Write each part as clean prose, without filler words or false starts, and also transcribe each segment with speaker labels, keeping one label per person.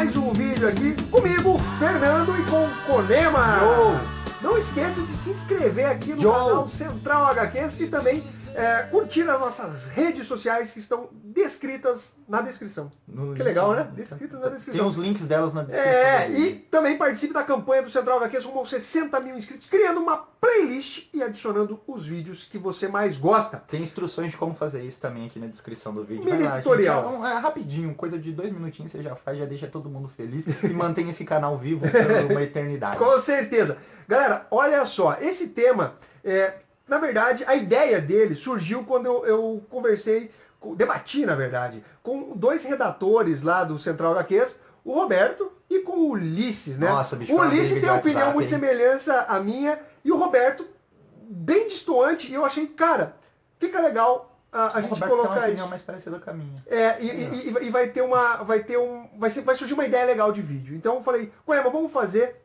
Speaker 1: mais um vídeo aqui comigo, Fernando, e com Conema. Não esqueça de se inscrever aqui no canal Central HQs e também curtir as nossas redes sociais que estão descritas na descrição. Que legal, né? Descritas na descrição.
Speaker 2: Tem os links delas na descrição.
Speaker 1: E também participe da campanha do Central HQs rumo aos 60 mil inscritos, criando uma playlist e adicionando os vídeos que você mais gosta.
Speaker 2: Tem instruções de como fazer isso também aqui na descrição do vídeo.
Speaker 1: Mini tutorial.
Speaker 2: É rapidinho, coisa de 2 minutinhos você já faz, já deixa todo mundo feliz e mantém esse canal vivo por uma eternidade.
Speaker 1: Com certeza. Galera, olha só, esse tema, na verdade, a ideia dele surgiu quando eu conversei, debati, na verdade, com 2 redatores lá do Central HQs, o Roberto e com o Ulisses, né?
Speaker 2: Nossa, bicho,
Speaker 1: o Ulisses tem uma opinião muito semelhança à minha e o Roberto bem distoante, e eu achei, cara, fica legal a gente colocar
Speaker 2: tem uma opinião
Speaker 1: isso.
Speaker 2: mais parecida com a minha.
Speaker 1: E vai surgir uma ideia legal de vídeo. Então eu falei, ué, mas vamos fazer...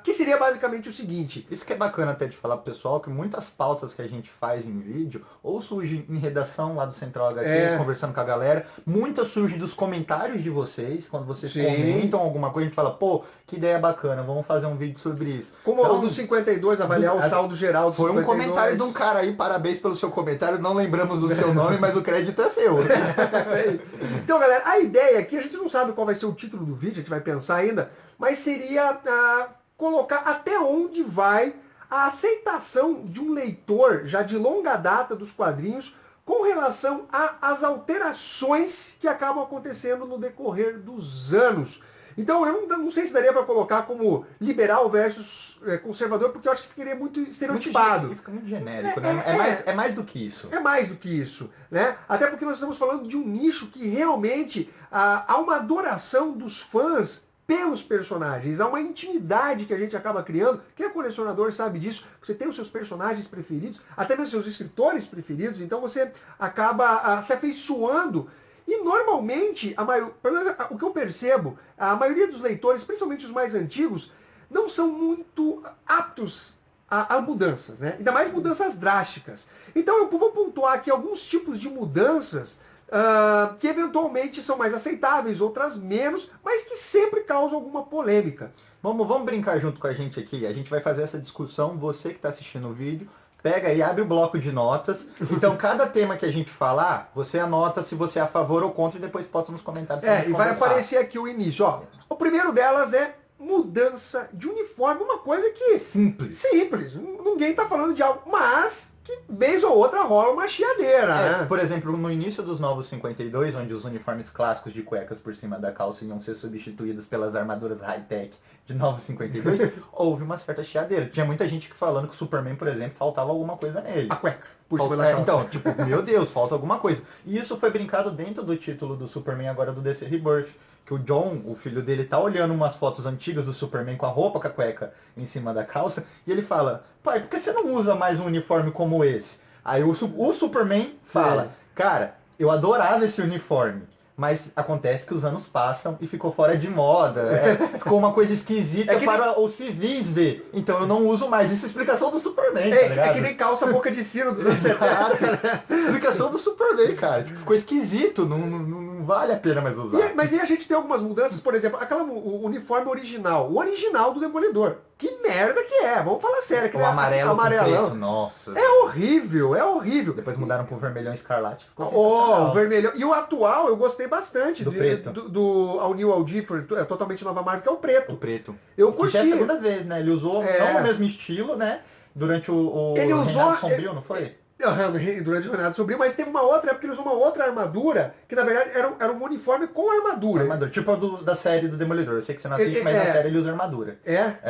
Speaker 1: que seria basicamente o seguinte.
Speaker 2: Isso que é bacana até de falar pro pessoal, que muitas pautas que a gente faz em vídeo, ou surgem em redação lá do Central HQs, conversando com a galera, muitas surgem dos comentários de vocês, quando vocês comentam alguma coisa, a gente fala, pô, que ideia bacana, vamos fazer um vídeo sobre isso.
Speaker 1: Como então, o do 52, avaliar o saldo geral do 52.
Speaker 2: Foi um comentário de um cara aí, parabéns pelo seu comentário, não lembramos o seu nome, mas o crédito é seu.
Speaker 1: Então, galera, a ideia aqui, a gente não sabe qual vai ser o título do vídeo, a gente vai pensar ainda, mas seria colocar até onde vai a aceitação de um leitor já de longa data dos quadrinhos com relação às alterações que acabam acontecendo no decorrer dos anos. Então eu não sei se daria para colocar como liberal versus conservador, porque eu acho que ficaria muito estereotipado.
Speaker 2: Fica muito genérico, né? É mais do que isso.
Speaker 1: É mais do que isso, né? Até porque nós estamos falando de um nicho que realmente há uma adoração dos fãs pelos personagens, há uma intimidade que a gente acaba criando. Quem é colecionador sabe disso. Você tem os seus personagens preferidos, até mesmo seus escritores preferidos, então você acaba se afeiçoando. E normalmente, pelo menos o que eu percebo, a maioria dos leitores, principalmente os mais antigos, não são muito aptos a mudanças, né? Ainda mais mudanças drásticas. Então eu vou pontuar aqui alguns tipos de mudanças que eventualmente são mais aceitáveis, outras menos, mas que sempre causam alguma polêmica.
Speaker 2: Vamos brincar junto com a gente aqui. A gente vai fazer essa discussão, você que está assistindo o vídeo, pega e abre o bloco de notas. Então, cada tema que a gente falar, você anota se você é a favor ou contra e depois posta nos comentários.
Speaker 1: E vai aparecer aqui o início. Ó. O primeiro delas é mudança de uniforme, uma coisa que... Simples. Ninguém está falando de algo, mas... que vez ou outra rola uma chiadeira, né?
Speaker 2: Por exemplo, no início dos Novos 52, onde os uniformes clássicos de cuecas por cima da calça iam ser substituídos pelas armaduras high-tech de Novos 52, houve uma certa chiadeira. Tinha muita gente falando que o Superman, por exemplo, faltava alguma coisa nele.
Speaker 1: A cueca. Por cima da calça.
Speaker 2: Então, tipo, meu Deus, falta alguma coisa. E isso foi brincado dentro do título do Superman agora do DC Rebirth. Que o John, o filho dele, tá olhando umas fotos antigas do Superman com a roupa, com a cueca em cima da calça, e ele fala, pai, por que você não usa mais um uniforme como esse? Aí o Superman fala, cara, eu adorava esse uniforme, mas acontece que os anos passam e ficou fora de moda, ficou uma coisa esquisita para os civis ver, então eu não uso mais. Isso é a explicação do Superman, tá ligado?
Speaker 1: É que nem calça boca de sino dos anos 70.
Speaker 2: Explicação do Superman, cara, tipo, ficou esquisito, não vale a pena mais usar.
Speaker 1: Mas aí a gente tem algumas mudanças, por exemplo, o uniforme original, o original do Demolidor. Que merda que é, vamos falar sério.
Speaker 2: O amarelo com preto, nossa.
Speaker 1: É horrível.
Speaker 2: Depois mudaram pro vermelhão escarlate, ficou
Speaker 1: o vermelhão. E o atual eu gostei bastante.
Speaker 2: Do preto.
Speaker 1: Do All New, All Different, totalmente nova marca, que é o preto.
Speaker 2: O preto.
Speaker 1: Eu curti.
Speaker 2: Já é a segunda vez, né? Ele usou, não o mesmo estilo, né? Durante o
Speaker 1: ele usou,
Speaker 2: Reinado Sombrio, não foi?
Speaker 1: Durante o Reinado Sombrio, mas teve uma outra época que ele usou uma outra armadura, que na verdade era um uniforme com armadura.
Speaker 2: Tipo a da série do Demolidor. Eu sei que você não assiste, mas na série ele usa armadura.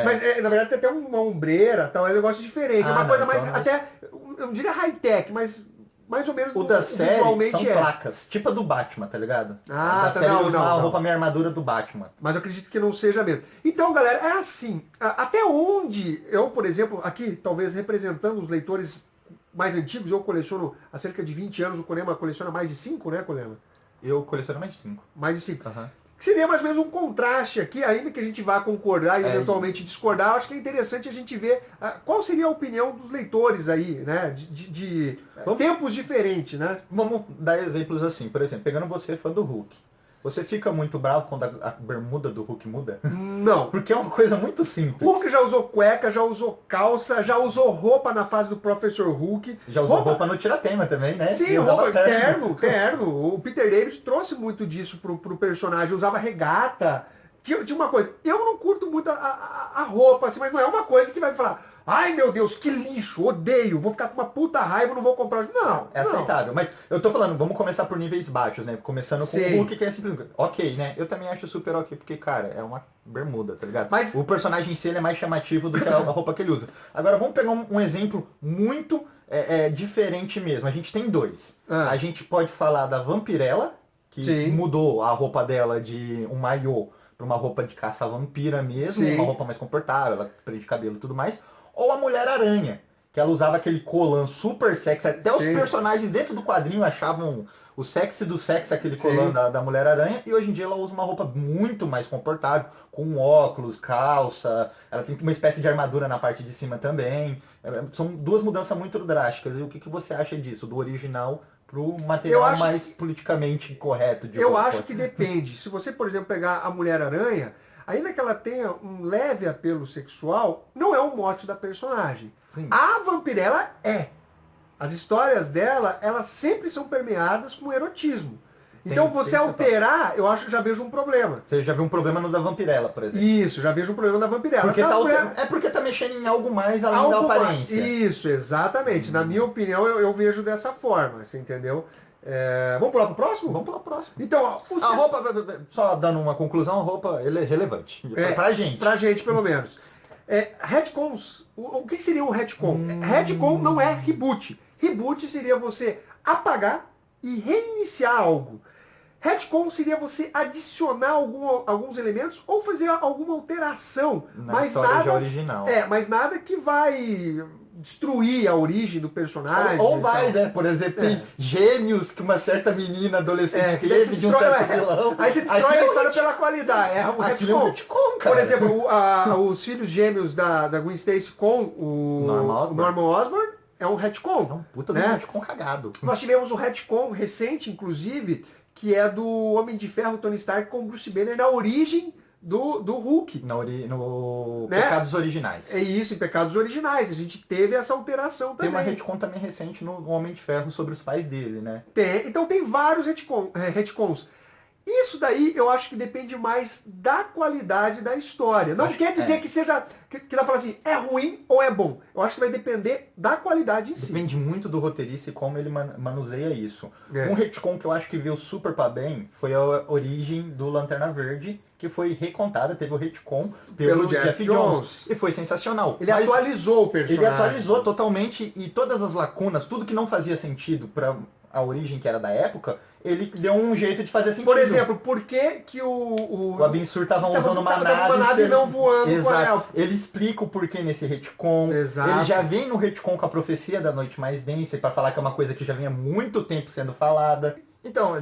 Speaker 1: Mas na verdade tem até uma ombreira, tal, é um negócio diferente. É uma coisa mais, até, eu não diria high-tech, mas mais ou menos
Speaker 2: o da série
Speaker 1: visualmente
Speaker 2: são placas, tipo a do Batman, tá ligado?
Speaker 1: Da
Speaker 2: série ele usa uma roupa meio armadura do Batman.
Speaker 1: Mas eu acredito que não seja mesmo. Então, galera, é assim, até onde eu, por exemplo, aqui, talvez representando os leitores mais antigos, eu coleciono há cerca de 20 anos, o Conema coleciona mais de 5, né, Conema?
Speaker 2: Eu coleciono mais de 5.
Speaker 1: Mais de 5. Seria mais ou menos um contraste aqui, ainda que a gente vá concordar e eventualmente discordar, eu acho que é interessante a gente ver qual seria a opinião dos leitores aí, né, de tempos diferentes, né?
Speaker 2: Vamos dar exemplos assim, por exemplo, pegando você, fã do Hulk. Você fica muito bravo quando a bermuda do Hulk muda?
Speaker 1: Não.
Speaker 2: Porque é uma coisa muito simples.
Speaker 1: Hulk já usou cueca, já usou calça, já usou roupa na fase do Professor Hulk.
Speaker 2: Já usou roupa no tiratema também, né?
Speaker 1: Sim, roupa, terno. O Peter David trouxe muito disso pro personagem, usava regata. Tinha uma coisa, eu não curto muito a roupa, assim, mas não é uma coisa que vai falar, ai meu Deus, que lixo, odeio, vou ficar com uma puta raiva, não vou comprar. Não,
Speaker 2: é aceitável. Mas eu tô falando, vamos começar por níveis baixos, né? Começando com o Hulk, que é simplesmente ok, né? Eu também acho super ok, porque, cara, é uma bermuda, tá ligado?
Speaker 1: Mas o
Speaker 2: personagem em si ele é mais chamativo do que a roupa que ele usa. Agora, vamos pegar um exemplo muito diferente mesmo. A gente tem dois. A gente pode falar da Vampirella, que mudou a roupa dela de um maiô para uma roupa de caça-vampira mesmo, uma roupa mais confortável, ela prende cabelo e tudo mais. Ou a Mulher-Aranha, que ela usava aquele colã super sexy. Até os personagens dentro do quadrinho achavam o sexy do sexy, aquele colã da Mulher-Aranha. E hoje em dia ela usa uma roupa muito mais confortável, com óculos, calça. Ela tem uma espécie de armadura na parte de cima também. São duas mudanças muito drásticas. E o que você acha disso, do original pro material mais politicamente correto de roupa?
Speaker 1: Eu acho que depende. Se você, por exemplo, pegar a Mulher-Aranha, ainda que ela tenha um leve apelo sexual, não é o mote da personagem.
Speaker 2: Sim.
Speaker 1: A Vampirella é. As histórias dela, elas sempre são permeadas com erotismo. Então você alterar, eu acho que já vejo um problema.
Speaker 2: Você já viu um problema no da Vampirella, por exemplo.
Speaker 1: Isso, já vejo um problema na Vampirella.
Speaker 2: Porque porque tá mexendo em algo mais além da aparência.
Speaker 1: Isso, exatamente. Na minha opinião, eu vejo dessa forma, você entendeu? Vamos pular pro próximo?
Speaker 2: Vamos pular pro próximo.
Speaker 1: Então,
Speaker 2: a roupa, só dando uma conclusão, a roupa ele é relevante. Pra gente.
Speaker 1: Pra gente, pelo menos. Retcons. O que seria um retcon? Retcon não é reboot. Reboot seria você apagar e reiniciar algo. Retcon seria você adicionar alguns elementos ou fazer alguma alteração.
Speaker 2: Na história original.
Speaker 1: Mas nada que vai destruir a origem do personagem.
Speaker 2: Ou vai, né? Por exemplo, tem gêmeos que uma certa menina adolescente teve de um certo vilão.
Speaker 1: Aí você destrói a história pela qualidade. É um
Speaker 2: retcon, cara.
Speaker 1: Por exemplo, os filhos gêmeos da Gwen Stacy com o Norman Osborn é um retcon.
Speaker 2: É um puta de um retcon cagado.
Speaker 1: Nós tivemos um retcon recente, inclusive, que é do Homem de Ferro, Tony Stark, com Bruce Banner na origem do Hulk.
Speaker 2: No Pecados Originais.
Speaker 1: É isso, em Pecados Originais. A gente teve essa alteração também.
Speaker 2: Tem uma retcon também recente no Homem de Ferro sobre os pais dele, né?
Speaker 1: Então tem vários retcons. Isso daí eu acho que depende mais da qualidade da história. Não quer dizer que seja. Que dá pra falar assim, é ruim ou é bom. Eu acho que vai depender da qualidade em si.
Speaker 2: Depende muito do roteirista e como ele manuseia isso. Um retcon que eu acho que veio super pra bem foi a origem do Lanterna Verde, que foi recontada, teve o retcon pelo Jeff Jones. E foi sensacional.
Speaker 1: Ele atualizou o personagem.
Speaker 2: Ele atualizou totalmente e todas as lacunas, tudo que não fazia sentido pra a origem que era da época, ele deu um jeito de fazer sentido.
Speaker 1: Por exemplo, por que o
Speaker 2: Abin Sur estavam usando uma nave
Speaker 1: e não voando.
Speaker 2: Exato. Ele explica o porquê nesse retcon.
Speaker 1: Exato.
Speaker 2: Ele já vem no retcon com a profecia da Noite Mais Densa para falar que é uma coisa que já vem há muito tempo sendo falada. Então,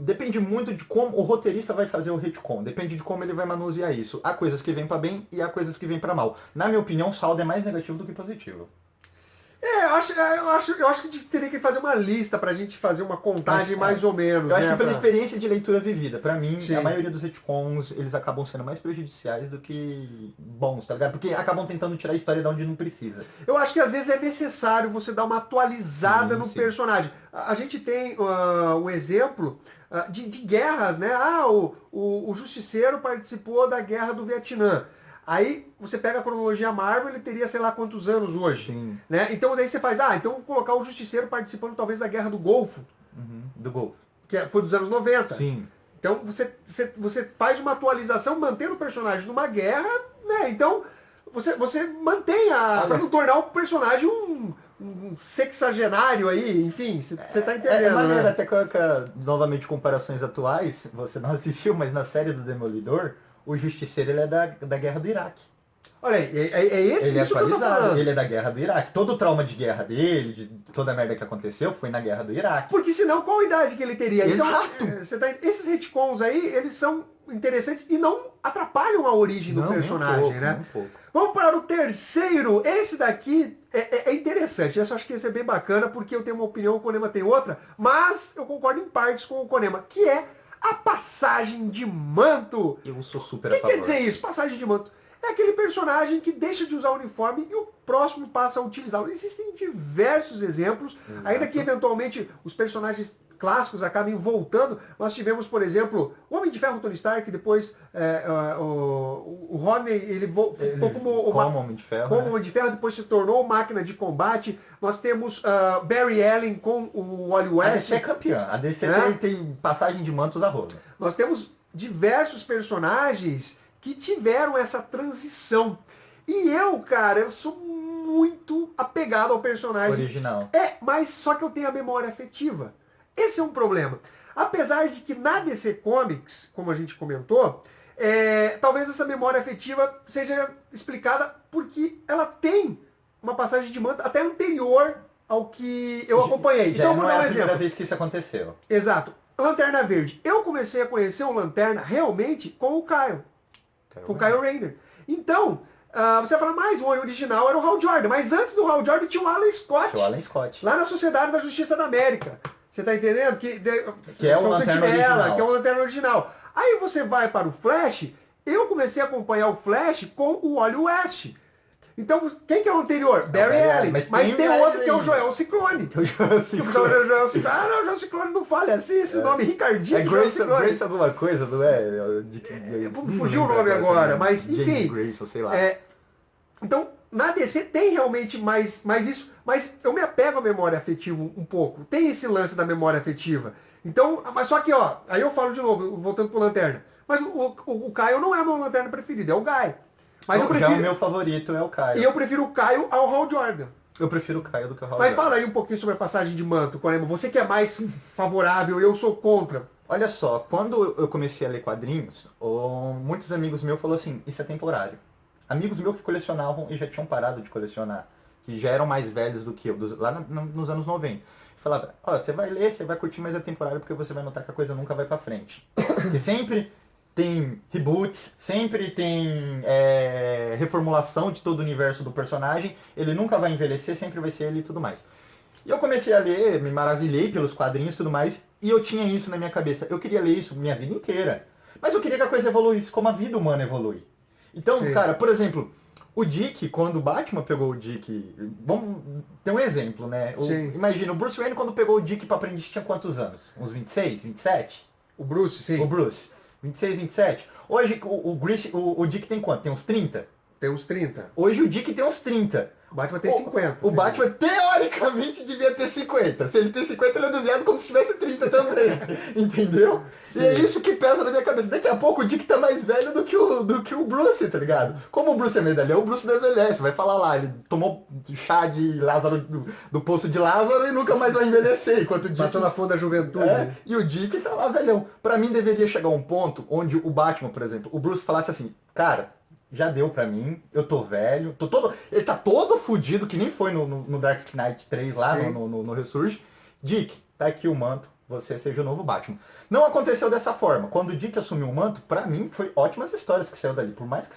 Speaker 2: depende muito de como o roteirista vai fazer o retcon. Depende de como ele vai manusear isso. Há coisas que vêm para bem e há coisas que vêm para mal. Na minha opinião, o saldo é mais negativo do que positivo.
Speaker 1: Eu acho que teria que fazer uma lista pra gente fazer uma contagem mais ou menos.
Speaker 2: Eu acho que pela experiência de leitura vivida, pra mim, a maioria dos retcons, eles acabam sendo mais prejudiciais do que bons, tá ligado? Porque acabam tentando tirar a história de onde não precisa.
Speaker 1: Eu acho que às vezes é necessário você dar uma atualizada no personagem. A gente tem um exemplo de guerras, né? O Justiceiro participou da Guerra do Vietnã. Aí você pega a cronologia Marvel, ele teria sei lá quantos anos hoje.
Speaker 2: Sim.
Speaker 1: Né? Então daí você faz, então vou colocar o Justiceiro participando talvez da Guerra do Golfo.
Speaker 2: Do Golfo.
Speaker 1: Que foi dos anos 90.
Speaker 2: Sim.
Speaker 1: Então você faz uma atualização mantendo o personagem numa guerra, né? Então você mantém para não tornar o personagem um sexagenário aí, enfim, você tá entendendo.
Speaker 2: É maneiro,
Speaker 1: né?
Speaker 2: até novamente comparações atuais, você não assistiu, mas na série do Demolidor, o Justiceiro ele é da Guerra do Iraque.
Speaker 1: Olha aí, ele é
Speaker 2: atualizado, ele é da Guerra do Iraque. Todo o trauma de guerra dele, de toda a merda que aconteceu, foi na Guerra do Iraque.
Speaker 1: Porque senão, qual a idade que ele teria?
Speaker 2: Exato.
Speaker 1: Então, esses retcons aí, eles são interessantes e não atrapalham a origem do personagem, né? Vamos para o terceiro. Esse daqui é interessante. Eu acho que esse é bem bacana, porque eu tenho uma opinião, o Conema tem outra, mas eu concordo em partes com o Conema, que é A passagem de manto.
Speaker 2: Eu sou super
Speaker 1: O
Speaker 2: a
Speaker 1: que
Speaker 2: favor.
Speaker 1: quer dizer isso? Passagem de manto. É aquele personagem que deixa de usar o uniforme e o próximo passa a utilizá-lo. Existem diversos exemplos,
Speaker 2: Exato.
Speaker 1: ainda que eventualmente os personagens clássicos acabem voltando. Nós tivemos, por exemplo, o Homem de Ferro, Tony Stark, depois o Rodney, ele ficou como
Speaker 2: Homem de Ferro,
Speaker 1: como
Speaker 2: né?
Speaker 1: Homem de Ferro, depois se tornou máquina de combate. Nós temos Barry Allen com o Wally
Speaker 2: A
Speaker 1: West.
Speaker 2: DC é campeã. A DC tem passagem de mantos a roda.
Speaker 1: Nós temos diversos personagens que tiveram essa transição. E eu, cara, eu sou muito apegado ao personagem.
Speaker 2: Original.
Speaker 1: Mas só que eu tenho a memória afetiva. Esse é um problema. Apesar de que na DC Comics, como a gente comentou, talvez essa memória afetiva seja explicada porque ela tem uma passagem de manto até anterior ao que eu acompanhei.
Speaker 2: Já
Speaker 1: Então, vou
Speaker 2: não
Speaker 1: dar
Speaker 2: é
Speaker 1: um
Speaker 2: a primeira
Speaker 1: exemplo.
Speaker 2: vez que isso aconteceu.
Speaker 1: Exato. Lanterna Verde. Eu comecei a conhecer o Lanterna realmente com o Kyle. Com o Kyle Rayner. Então, você fala, mas o original era o Hal Jordan. Mas antes do Hal Jordan tinha o Alan Scott.
Speaker 2: Que é o Alan Scott.
Speaker 1: Lá na Sociedade da Justiça da América. Você tá entendendo? Que
Speaker 2: é o Lanterna original.
Speaker 1: Que é o Lanterna original. Aí você vai para o Flash. Eu comecei a acompanhar o Flash com o Wally West. Então, quem que é o anterior? Barry Allen. Mas tem outro que é o Joel Ciclone.
Speaker 2: O Joel Ciclone.
Speaker 1: O Joel Ciclone. Ah, não, o Joel Ciclone não fala. É assim, esse nome Ricardinho.
Speaker 2: É Grace alguma coisa, não é?
Speaker 1: Fugiu o nome agora, mas enfim.
Speaker 2: James Grace, sei lá.
Speaker 1: Então, na DC tem realmente mais isso, mas eu me apego à memória afetiva um pouco. Tem esse lance da memória afetiva. Então, mas só que, ó, aí eu falo de novo, voltando pro Lanterna. Mas o Caio não é meu Lanterna preferido, é o Guy. Mas eu prefiro,
Speaker 2: já o meu favorito é o Caio.
Speaker 1: E eu prefiro o Caio ao Hal Jordan.
Speaker 2: Eu prefiro o Caio do que o Hal
Speaker 1: Mas
Speaker 2: Jordan.
Speaker 1: fala aí um pouquinho sobre a passagem de manto, Corema. Você que é mais favorável, eu sou contra.
Speaker 2: Olha só, quando eu comecei a ler quadrinhos, muitos amigos meus falaram assim, isso é temporário. Amigos meus que colecionavam e já tinham parado de colecionar, que já eram mais velhos do que eu, lá nos anos 90. Falava, ó, você vai ler, você vai curtir, mas é temporário porque você vai notar que a coisa nunca vai pra frente. Porque sempre tem reboots, sempre tem reformulação de todo o universo do personagem, ele nunca vai envelhecer, sempre vai ser ele e tudo mais. E eu comecei a ler, me maravilhei pelos quadrinhos e tudo mais, e eu tinha isso na minha cabeça. Eu queria ler isso minha vida inteira. Mas eu queria que a coisa evoluísse como a vida humana evolui. Então,
Speaker 1: Sim.
Speaker 2: cara, por exemplo, o Dick, quando o Batman pegou o Dick... Vamos ter um exemplo, né? Imagina, o Bruce Wayne quando pegou o Dick pra aprendiz tinha quantos anos? Uns 26, 27?
Speaker 1: O Bruce, sim.
Speaker 2: O Bruce. 26, 27. Hoje o Dick tem quanto? Tem uns 30?
Speaker 1: Tem uns 30.
Speaker 2: Hoje o Dick tem uns 30.
Speaker 1: O Batman tem 50.
Speaker 2: O Batman teoricamente devia ter 50. Se ele tem 50, ele é desenhado como se tivesse 30 também. Entendeu? Sim. E é isso que pesa na minha cabeça. Daqui a pouco o Dick tá mais velho do que o Bruce, tá ligado? Como o Bruce é medalhão, o Bruce não envelhece. Vai falar lá, ele tomou chá de Lázaro do poço de Lázaro e nunca mais vai envelhecer. Enquanto o Dick...
Speaker 1: Passou na fonte da juventude.
Speaker 2: E o Dick tá lá velhão. Pra mim deveria chegar um ponto onde o Batman, por exemplo, o Bruce falasse assim, cara, já deu pra mim, eu tô velho, ele tá todo fudido, que nem foi no Dark Knight 3 lá, no Ressurge. Dick, tá aqui o manto, você seja o novo Batman. Não aconteceu dessa forma. Quando o Dick assumiu o manto, pra mim, foi ótimas histórias que saiu dali. Por mais que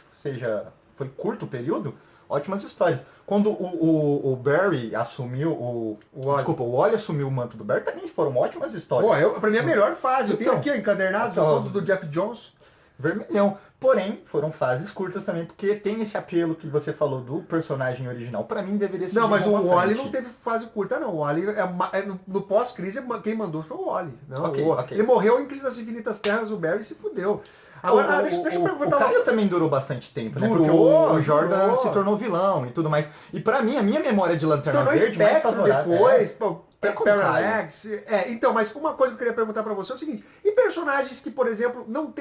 Speaker 2: foi curto o período, ótimas histórias. Quando o Barry assumiu o Wally assumiu o manto do Barry, também foram ótimas histórias.
Speaker 1: Pô, pra mim é a melhor fase. Eu tenho aqui encadernados todos do Jeff Jones.
Speaker 2: Vermelhão. Porém, foram fases curtas também, porque tem esse apelo que você falou do personagem original. Pra mim deveria ser...
Speaker 1: Não, mas o Wally não teve fase curta, não. O Wally, no pós-crise, quem mandou foi o Wally. Não,
Speaker 2: okay.
Speaker 1: Ele morreu em Crise das Infinitas Terras, o Barry se fudeu. Agora, deixa eu perguntar...
Speaker 2: O Caio também durou bastante tempo, né? Porque o Jordan se tornou vilão e tudo mais. E pra mim, a minha memória de Lanterna Verde mais favorável...
Speaker 1: depois, Parallax. Então, mas uma coisa que eu queria perguntar pra você é o seguinte: e personagens que, por exemplo, não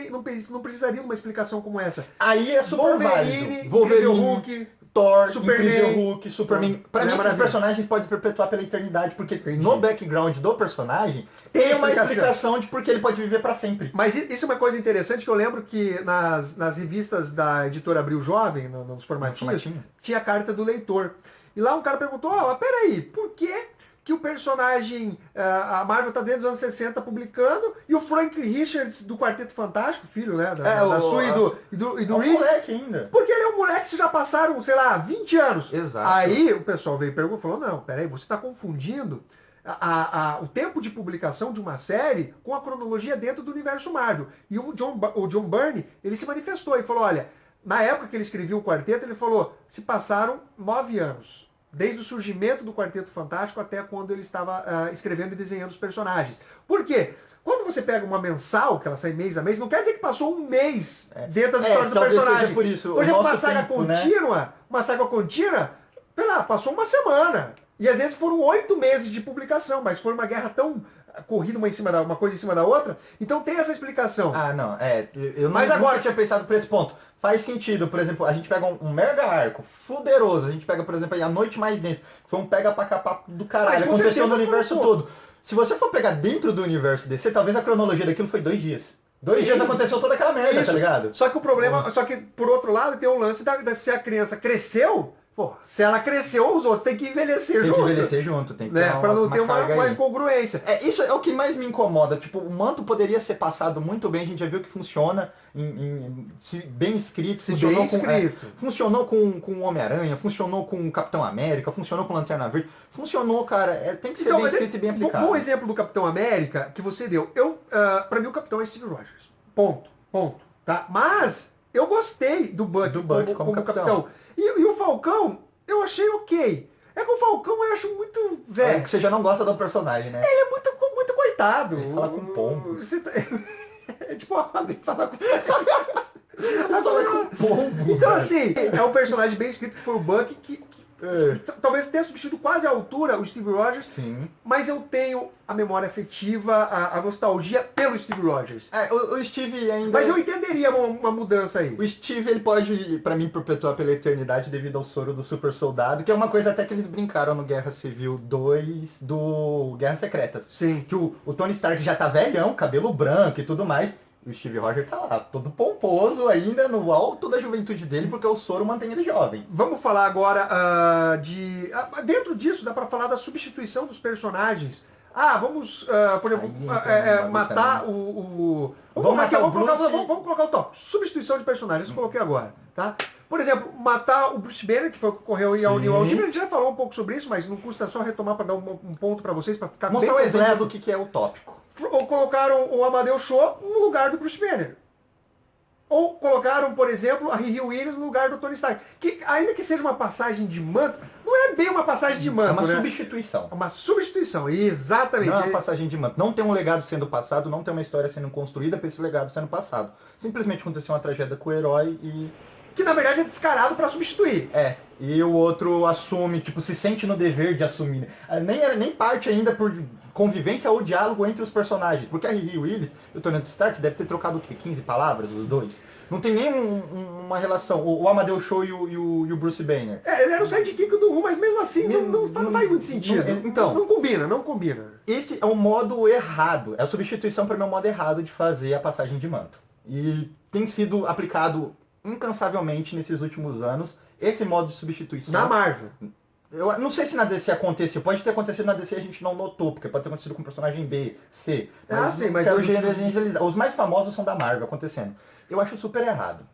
Speaker 1: precisariam de uma explicação como essa?
Speaker 2: Aí é super válido. Wolverine, Hulk, Thor, Superman. Pra mim, esses personagens podem perpetuar pela eternidade, porque no background do personagem tem uma explicação de porque ele pode viver pra sempre.
Speaker 1: Mas isso é uma coisa interessante que eu lembro que nas revistas da editora Abril Jovem, nos formatinhos, tinha a carta do leitor. E lá um cara perguntou, peraí, por que o personagem, a Marvel tá desde os anos 60 publicando, e o Frank Richards do Quarteto Fantástico, filho, né, da Sue e do Reed,
Speaker 2: moleque ainda.
Speaker 1: Porque ele é um moleque que já passaram, sei lá, 20 anos.
Speaker 2: Exato.
Speaker 1: Aí o pessoal veio e falou, não, peraí, você tá confundindo o tempo de publicação de uma série com a cronologia dentro do universo Marvel. E o John Byrne, ele se manifestou e falou, olha, na época que ele escreveu o quarteto, ele falou, se passaram 9 anos. Desde o surgimento do Quarteto Fantástico até quando ele estava escrevendo e desenhando os personagens. Por quê? Quando você pega uma mensal, que ela sai mês a mês, não quer dizer que passou um mês dentro das histórias do personagem.
Speaker 2: Por isso,
Speaker 1: por exemplo, uma saga contínua, passou uma semana. E às vezes foram 8 meses de publicação, mas foi uma guerra tão corrida uma coisa em cima da outra. Então tem essa explicação.
Speaker 2: Ah, não, eu nunca tinha pensado por esse ponto. Faz sentido, por exemplo, a gente pega um mega arco, fuderoso, a gente pega, por exemplo, aí A Noite Mais Densa, que foi um pega pra capar do caralho, aconteceu no universo todo. Se você for pegar dentro do universo DC, talvez a cronologia daquilo foi 2 dias. 2 dias aconteceu toda aquela merda, tá ligado?
Speaker 1: Só que o problema, só que por outro lado tem o lance se a criança cresceu, pô, se ela cresceu, os outros têm que envelhecer junto.
Speaker 2: Tem que envelhecer junto, tem que ter
Speaker 1: pra não ter uma incongruência.
Speaker 2: Isso é o que mais me incomoda. Tipo, o manto poderia ser passado muito bem, a gente já viu que funciona bem escrito. Funcionou com o Homem-Aranha, funcionou com o Capitão América, funcionou com o Lanterna Verde. Funcionou, cara. Tem que ser bem escrito e bem aplicado.
Speaker 1: Bom exemplo do Capitão América que você deu. Pra mim o Capitão é Steve Rogers. Ponto. Tá? Mas eu gostei do Buck como Capitão. E o Falcão, eu achei ok. É que o Falcão eu acho muito velho.
Speaker 2: É que você já não gosta do personagem, né?
Speaker 1: Ele é muito coitado.
Speaker 2: Ele fala com pombo.
Speaker 1: É tipo uma família fala com
Speaker 2: pombo.
Speaker 1: Então assim, é um personagem bem escrito que foi o Buck que talvez tenha substituído quase à altura o Steve Rogers.
Speaker 2: Sim.
Speaker 1: Mas eu tenho a memória afetiva, a nostalgia pelo Steve Rogers.
Speaker 2: O Steve ainda...
Speaker 1: Mas eu entenderia uma mudança aí.
Speaker 2: O Steve, ele pode, pra mim, perpetuar pela eternidade devido ao soro do super soldado, que é uma coisa até que eles brincaram no Guerra Civil 2 do Guerras Secretas.
Speaker 1: Sim.
Speaker 2: Que o Tony Stark já tá velhão, cabelo branco e tudo mais. E o Steve Rogers tá lá, todo pomposo ainda, no alto da juventude dele, porque o soro mantém ele jovem.
Speaker 1: Vamos falar agora dentro disso, dá pra falar da substituição dos personagens. Vamos, por exemplo, matar o... Vamos colocar o top. Substituição de personagens, eu coloquei agora, tá? Por exemplo, matar o Bruce Banner, que foi o que ocorreu em All New All Different. A gente já falou um pouco sobre isso, mas não custa só retomar para dar um ponto para vocês, para ficar
Speaker 2: mostrar um exemplo do que é o tópico.
Speaker 1: Ou colocaram o Amadeus Cho no lugar do Bruce Banner. Ou colocaram, por exemplo, a Riri Williams no lugar do Tony Stark. Que, ainda que seja uma passagem de manto, não é bem uma passagem de manto,
Speaker 2: é uma substituição.
Speaker 1: É uma substituição, exatamente.
Speaker 2: Não é uma passagem de manto. Não tem um legado sendo passado, não tem uma história sendo construída para esse legado sendo passado. Simplesmente aconteceu uma tragédia com o herói e...
Speaker 1: Que na verdade é descarado para substituir.
Speaker 2: E o outro assume, tipo, se sente no dever de assumir. Nem parte ainda por convivência ou diálogo entre os personagens. Porque a Riri Willis e o Tony Stark deve ter trocado o quê? 15 palavras, os dois? Não tem nem uma relação. O Amadeus Cho e o Bruce Banner.
Speaker 1: Ele era o sidekick do Ru, mas mesmo assim não faz muito sentido.
Speaker 2: Então,
Speaker 1: não combina.
Speaker 2: Esse é o modo errado. É a substituição para o meu modo errado de fazer a passagem de manto. E tem sido aplicado incansavelmente nesses últimos anos esse modo de substituição.
Speaker 1: Na Marvel.
Speaker 2: Eu não sei se na DC aconteceu. Pode ter acontecido na DC e a gente não notou, porque pode ter acontecido com personagem B, C.
Speaker 1: Mas
Speaker 2: os mais famosos são da Marvel acontecendo. Eu acho super errado.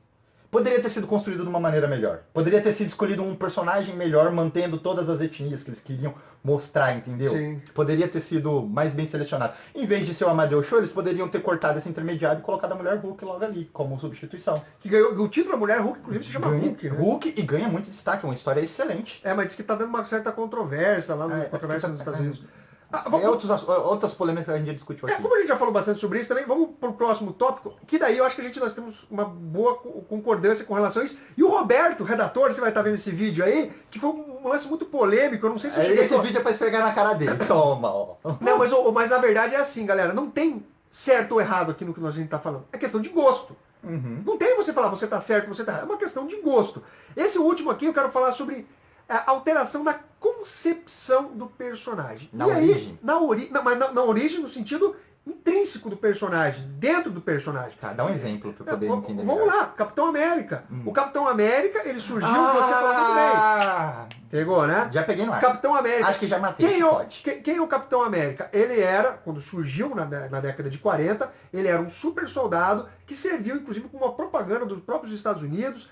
Speaker 2: Poderia ter sido construído de uma maneira melhor. Poderia ter sido escolhido um personagem melhor, mantendo todas as etnias que eles queriam mostrar, entendeu?
Speaker 1: Sim.
Speaker 2: Poderia ter sido mais bem selecionado. Em vez de ser o Amadeus Cho, eles poderiam ter cortado esse intermediário e colocado a Mulher Hulk logo ali, como substituição.
Speaker 1: Que ganhou o título da Mulher Hulk, inclusive se chama Hulk, né?
Speaker 2: Hulk, e ganha muito destaque, é uma história excelente.
Speaker 1: Mas diz que tá dando uma certa controvérsia lá nos Estados Unidos.
Speaker 2: Outras polêmicas que a gente já discutiu aqui.
Speaker 1: Como a gente já falou bastante sobre isso também, vamos pro próximo tópico, que daí eu acho que nós temos uma boa concordância com relação a isso. E o Roberto, redator, você vai estar vendo esse vídeo aí, que foi um lance muito polêmico, eu não sei se eu cheguei...
Speaker 2: Esse vídeo é pra esfregar na cara dele. Toma, ó.
Speaker 1: Não, mas na verdade é assim, galera, não tem certo ou errado aqui no que a gente tá falando. É questão de gosto.
Speaker 2: Uhum.
Speaker 1: Não tem você falar você tá certo, você tá errado. É uma questão de gosto. Esse último aqui eu quero falar sobre a alteração da concepção do personagem.
Speaker 2: Na origem.
Speaker 1: Na origem, no sentido intrínseco do personagem, dentro do personagem.
Speaker 2: Tá, dá um exemplo para eu poder entender.
Speaker 1: Vamos lá, Capitão América. O Capitão América, ele surgiu, você falou muito bem. Pegou, né?
Speaker 2: Já peguei no ar.
Speaker 1: Capitão América.
Speaker 2: Acho que já matei.
Speaker 1: Quem é o Capitão América? Ele era, quando surgiu na década de 40, ele era um super soldado que serviu inclusive como uma propaganda dos próprios Estados Unidos.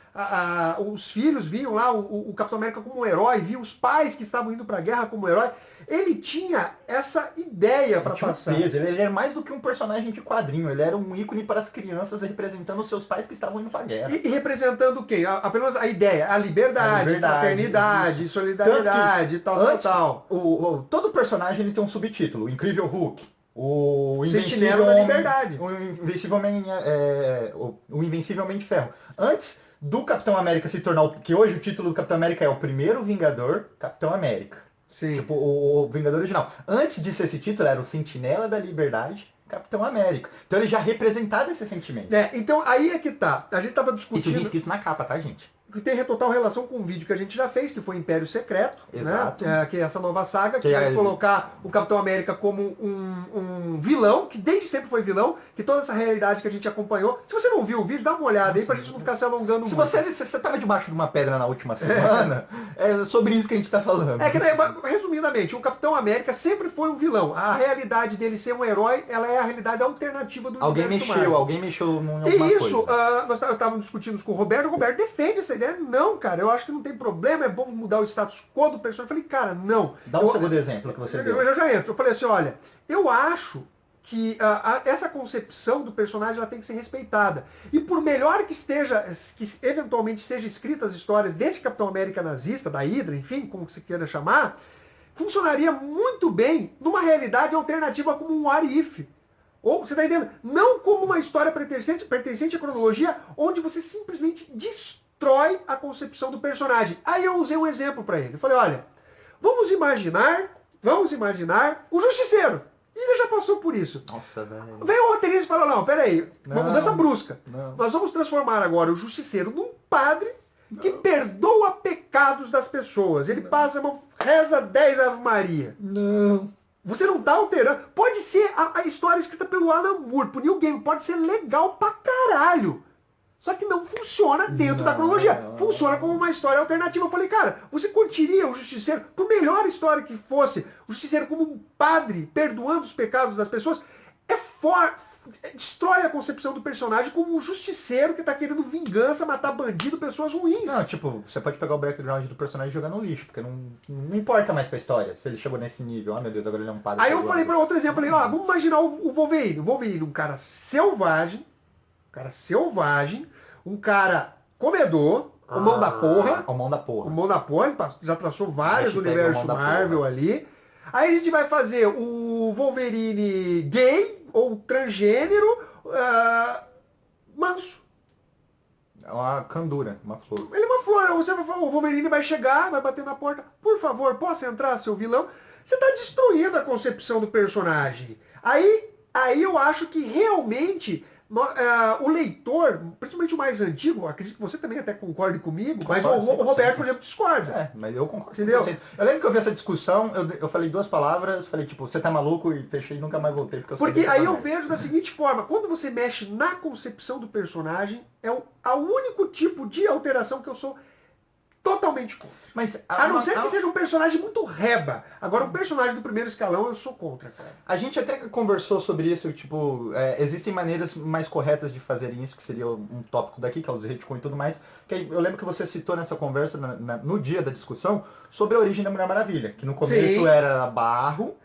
Speaker 1: Os filhos viam lá o Capitão América como um herói, viam os pais que estavam indo para a guerra como herói. Ele tinha essa ideia para passar.
Speaker 2: Ele era mais do que um personagem de quadrinho, ele era um ícone para as crianças representando os seus pais que estavam indo para a guerra.
Speaker 1: E representando o quê? Apenas a ideia, a liberdade, fraternidade, solidariedade, tal.
Speaker 2: Todo personagem ele tem um subtítulo, o Incrível Hulk. O
Speaker 1: Sentinela da Liberdade.
Speaker 2: O Invencivelmente Ferro. Antes do Capitão América se tornar que hoje o título do Capitão América é o primeiro Vingador, Capitão América.
Speaker 1: Sim.
Speaker 2: Tipo, o Vingador original. Antes de ser esse título, era o Sentinela da Liberdade, Capitão América. Então ele já representava esse sentimento.
Speaker 1: Então aí é que tá. A gente tava discutindo...
Speaker 2: Isso vinha escrito na capa, tá, gente?
Speaker 1: Que tem total relação com um vídeo que a gente já fez, que foi Império Secreto,
Speaker 2: Exato.
Speaker 1: Né? Que é essa nova saga, que vai colocar o Capitão América como um vilão, que desde sempre foi vilão, que toda essa realidade que a gente acompanhou. Se você não viu o vídeo, dá uma olhada aí pra gente não ficar se alongando muito.
Speaker 2: Se você tava debaixo de uma pedra na última semana, é sobre isso que a gente tá falando.
Speaker 1: Resumidamente, o Capitão América sempre foi um vilão. A realidade dele ser um herói, ela é a realidade alternativa do universo Marvel.
Speaker 2: Alguém mexeu em alguma
Speaker 1: coisa.
Speaker 2: E
Speaker 1: isso, nós estávamos discutindo com o Roberto defende essa ideia. Não, cara, eu acho que não tem problema, é bom mudar o status quo do personagem. Eu falei, cara, não.
Speaker 2: Dá um segundo exemplo que você deu.
Speaker 1: Eu já entro. Eu falei assim, olha, eu acho que essa concepção do personagem ela tem que ser respeitada. E por melhor que esteja, que eventualmente seja escrita as histórias desse Capitão América nazista, da Hydra, enfim, como você queira chamar, funcionaria muito bem numa realidade alternativa como um What If. Ou, você está entendendo? Não como uma história pertencente à cronologia, onde você simplesmente destrói a concepção do personagem. Aí eu usei um exemplo para ele. Eu falei, olha, vamos imaginar o Justiceiro. E ele já passou por isso.
Speaker 2: Nossa, velho.
Speaker 1: Veio o roteirista e falou, não, peraí, uma mudança brusca.
Speaker 2: Não.
Speaker 1: Nós vamos transformar agora o Justiceiro num padre que perdoa pecados das pessoas. Ele passa a mão, reza 10 Ave Maria.
Speaker 2: Não.
Speaker 1: Você não tá alterando. Pode ser a história escrita pelo Alan Moore, por Neil Gaiman, pode ser legal pra caralho. Só que não funciona dentro da cronologia. Funciona como uma história alternativa. Eu falei, cara, você curtiria o Justiceiro, por melhor história que fosse, o Justiceiro como um padre perdoando os pecados das pessoas, destrói a concepção do personagem como um justiceiro que tá querendo vingança, matar bandido, pessoas ruins.
Speaker 2: Não, tipo, você pode pegar o background do personagem e jogar no lixo, porque não importa mais pra história se ele chegou nesse nível. Ah, meu Deus, agora ele é um padre.
Speaker 1: Aí eu falei pra outro exemplo, falei, vamos imaginar o Wolverine. O Wolverine, um cara selvagem, um cara comedor, o mão da porra.
Speaker 2: O mão da porra.
Speaker 1: O mão da porra, ele já traçou vários do universo Marvel ali. Aí a gente vai fazer o Wolverine gay, ou transgênero, manso.
Speaker 2: É uma candura, uma flor.
Speaker 1: Ele é uma flor. O Wolverine vai chegar, vai bater na porta. Por favor, posso entrar, seu vilão? Você está destruindo a concepção do personagem. Aí eu acho que realmente o leitor, principalmente o mais antigo, acredito que você também até concorde comigo, mas o Roberto, por exemplo, discorda.
Speaker 2: Mas eu concordo.
Speaker 1: Entendeu?
Speaker 2: 100%. Eu lembro que eu vi essa discussão, eu falei duas palavras, falei tipo, você tá maluco, e fechei e nunca mais voltei.
Speaker 1: Porque aí eu vejo da seguinte forma, quando você mexe na concepção do personagem, é o único tipo de alteração que eu sou totalmente contra.
Speaker 2: Mas
Speaker 1: a não ser que seja um personagem muito reba. Agora, um personagem do primeiro escalão, eu sou contra, cara.
Speaker 2: A gente até conversou sobre isso, tipo, existem maneiras mais corretas de fazerem isso, que seria um tópico daqui, que é os retcon e tudo mais. Que eu lembro que você citou nessa conversa, no dia da discussão, sobre a origem da Mulher Maravilha. Que no começo
Speaker 1: Sim.
Speaker 2: ela era barro.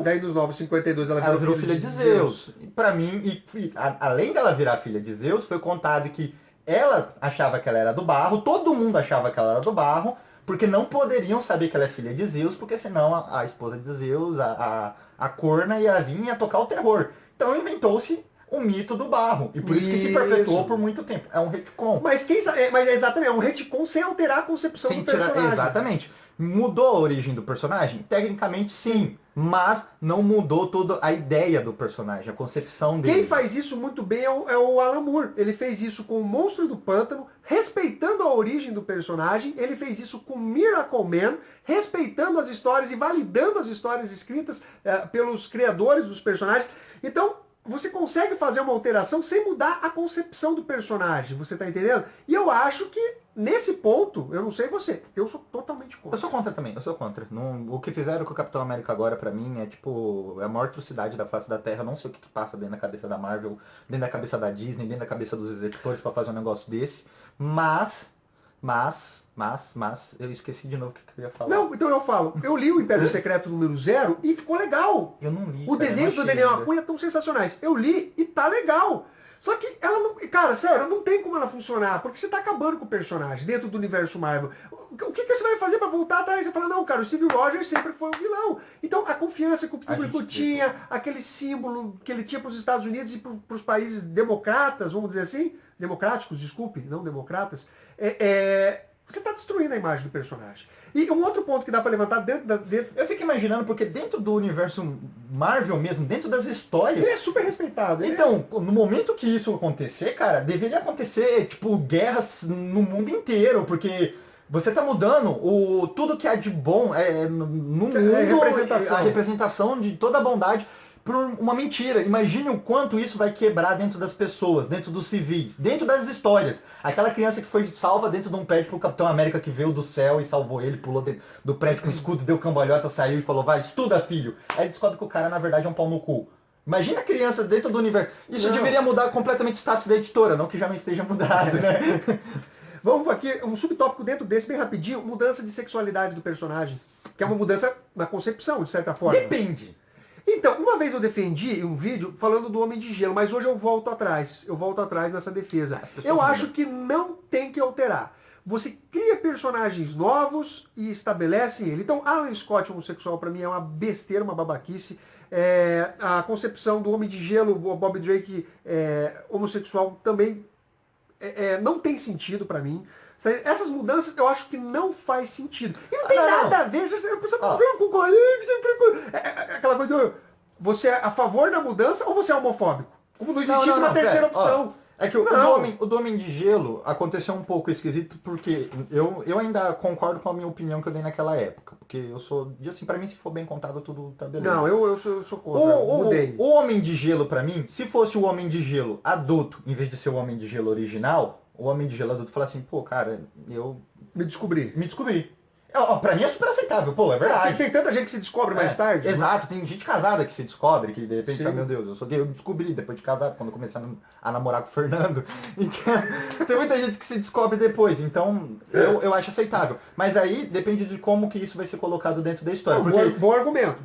Speaker 1: Daí nos 952 ela
Speaker 2: virou filha de Zeus. E pra mim, além dela virar filha de Zeus, foi contado que ela achava que ela era do barro, todo mundo achava que ela era do barro, porque não poderiam saber que ela é filha de Zeus, porque senão a esposa de Zeus, a corna, ia vir e ia tocar o terror. Então inventou-se o mito do barro. E por isso que se perpetuou por muito tempo. É um retcon.
Speaker 1: Mas exatamente, é um retcon sem alterar a concepção do personagem.
Speaker 2: Exatamente. Mudou a origem do personagem? Tecnicamente sim, mas não mudou toda a ideia do personagem, a concepção dele.
Speaker 1: Quem faz isso muito bem é o Alan Moore. Ele fez isso com o Monstro do Pântano, respeitando a origem do personagem. Ele fez isso com Miracle Man, respeitando as histórias e validando as histórias escritas pelos criadores dos personagens. Então, você consegue fazer uma alteração sem mudar a concepção do personagem, você tá entendendo? E eu acho que nesse ponto, eu não sei você, eu sou totalmente
Speaker 2: Eu
Speaker 1: contra.
Speaker 2: sou contra também, eu sou contra. O que fizeram com o Capitão América agora, pra mim, é tipo, é a maior atrocidade da face da Terra. Eu não sei o que passa dentro da cabeça da Marvel, dentro da cabeça da Disney, dentro da cabeça dos executores pra fazer um negócio desse. Mas, eu esqueci de novo o que eu ia falar.
Speaker 1: Não, então eu falo, eu li o Império Secreto número 0 e ficou legal.
Speaker 2: Eu não li.
Speaker 1: O
Speaker 2: cara,
Speaker 1: desenho
Speaker 2: eu não
Speaker 1: do
Speaker 2: achei
Speaker 1: Daniel
Speaker 2: ainda.
Speaker 1: Acunha estão sensacionais. Eu li e tá legal. Só que ela não. Cara, sério, não tem como ela funcionar, porque você tá acabando com o personagem dentro do universo Marvel. O que você vai fazer pra voltar atrás? Você fala, não, cara, o Steve Rogers sempre foi um vilão. Então, a confiança que o público tinha, aquele símbolo que ele tinha para os Estados Unidos e para os países democratas, vamos dizer assim, democráticos, desculpe, não democratas, você está destruindo a imagem do personagem. E um outro ponto que dá para levantar dentro.
Speaker 2: Eu fico imaginando, porque dentro do universo Marvel mesmo, dentro das histórias...
Speaker 1: Ele é super respeitado.
Speaker 2: Então, no momento que isso acontecer, cara, deveria acontecer, tipo, guerras no mundo inteiro, porque você tá mudando tudo que há de bom no mundo,
Speaker 1: representação.
Speaker 2: a representação de toda a bondade por uma mentira. Imagine o quanto isso vai quebrar dentro das pessoas, dentro dos civis, dentro das histórias. Aquela criança que foi salva dentro de um prédio pro Capitão América que veio do céu e salvou ele, pulou do prédio com escudo, deu cambalhota, saiu e falou, vai, estuda, filho. Aí descobre que o cara, na verdade, é um pau no cu. Imagina a criança dentro do universo. Isso deveria mudar completamente o status da editora, não que já não esteja mudado, né?
Speaker 1: Vamos aqui, um subtópico dentro desse, bem rapidinho, mudança de sexualidade do personagem. Que é uma mudança na concepção, de certa forma.
Speaker 2: Depende.
Speaker 1: Então, uma vez eu defendi um vídeo falando do Homem de Gelo, mas hoje eu volto atrás. Eu volto atrás nessa defesa. Eu acho que não tem que alterar. Você cria personagens novos e estabelece ele. Então, Alan Scott homossexual para mim é uma besteira, uma babaquice. A concepção do Homem de Gelo, o Bob Drake homossexual também não tem sentido para mim. Essas mudanças eu acho que não faz sentido. E não tem nada a ver. Você não vem com aquela coisa. Você é a favor da mudança ou você é homofóbico? Como não existisse uma terceira opção.
Speaker 2: É que o do Homem de Gelo aconteceu um pouco esquisito, porque eu ainda concordo com a minha opinião que eu dei naquela época. Porque eu sou, assim, pra mim, se for bem contado, tudo tá beleza.
Speaker 1: Não, eu sou contra. Mudei.
Speaker 2: O Homem de Gelo, pra mim, se fosse o Homem de Gelo adulto, em vez de ser o Homem de Gelo original, o Homem de Gelo adulto fala assim, pô, cara, eu
Speaker 1: Me descobri.
Speaker 2: Pra mim é super aceitável, pô, é verdade.
Speaker 1: Tem tanta gente que se descobre mais tarde.
Speaker 2: Exato, tem gente casada que se descobre, que de repente, meu Deus, eu sou gay, eu descobri depois de casado, quando eu comecei a namorar com o Fernando. Então, tem muita gente que se descobre depois, então eu acho aceitável. Mas aí depende de como que isso vai ser colocado dentro da história.
Speaker 1: Bom argumento.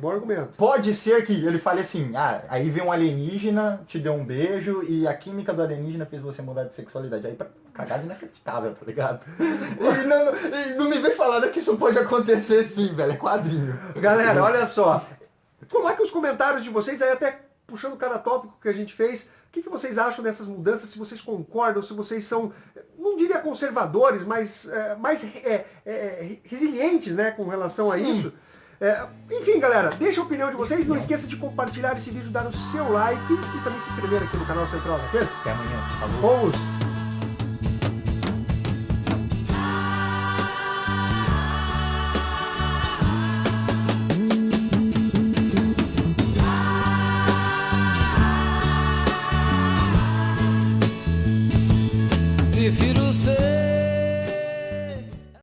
Speaker 2: Pode ser que ele fale assim, aí vem um alienígena, te deu um beijo e a química do alienígena fez você mudar de sexualidade. Aí cagada inacreditável, tá ligado? E não me vem falando que isso pode acontecer sim, velho, é quadrinho.
Speaker 1: Galera, olha só. Coloque os comentários de vocês aí, até puxando cada tópico que a gente fez. O que vocês acham dessas mudanças? Se vocês concordam, se vocês são, não diria conservadores, mas mais resilientes, né, com relação a isso. Enfim, galera, deixa a opinião de vocês. Não esqueça de compartilhar esse vídeo, dar o seu like e também se inscrever aqui no canal Central da Terça.
Speaker 2: Até amanhã. Falou.
Speaker 1: Vamos!